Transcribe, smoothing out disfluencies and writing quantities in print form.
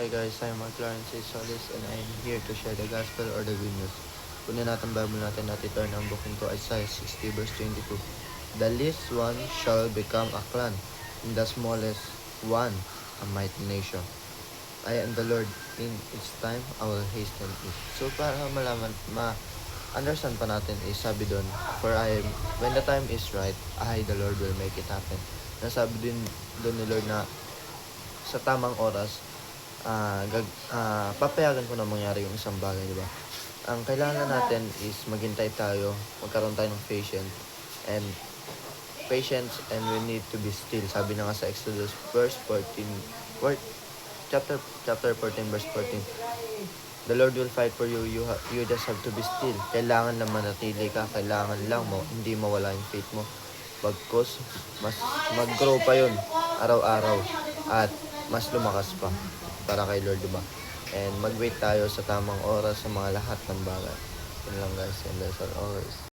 Hi guys, I'm Clarence C. Solis and I'm here to share the gospel or the good news. Kunin natin Bible natin at turn ang booking to Isaiah 60 verse 22. The least one shall become a clan, and the smallest one a mighty nation. I am the Lord, in its time I will hasten it. So para ma-understand pa natin is sabi doon, for when the time is right, I the Lord will make it happen. Nasabi din doon ni Lord na sa tamang oras, papayagan ko na mangyari yung isang bagay, di ba? Ang kailangan natin is maghintay tayo, magkaroon tayo ng patience and we need to be still. Sabi na nga sa Exodus verse 14, chapter 14 verse 14. The Lord will fight for you, you just have to be still. Kailangan lang manatili ka, kailangan lang mo, hindi mawala yung faith mo. Bagkus, mas mag-grow pa yun araw-araw at mas lumakas pa para kay Lord, diba? And mag-wait tayo sa tamang oras sa mga lahat ng bagay. Yun lang guys, and that's all always.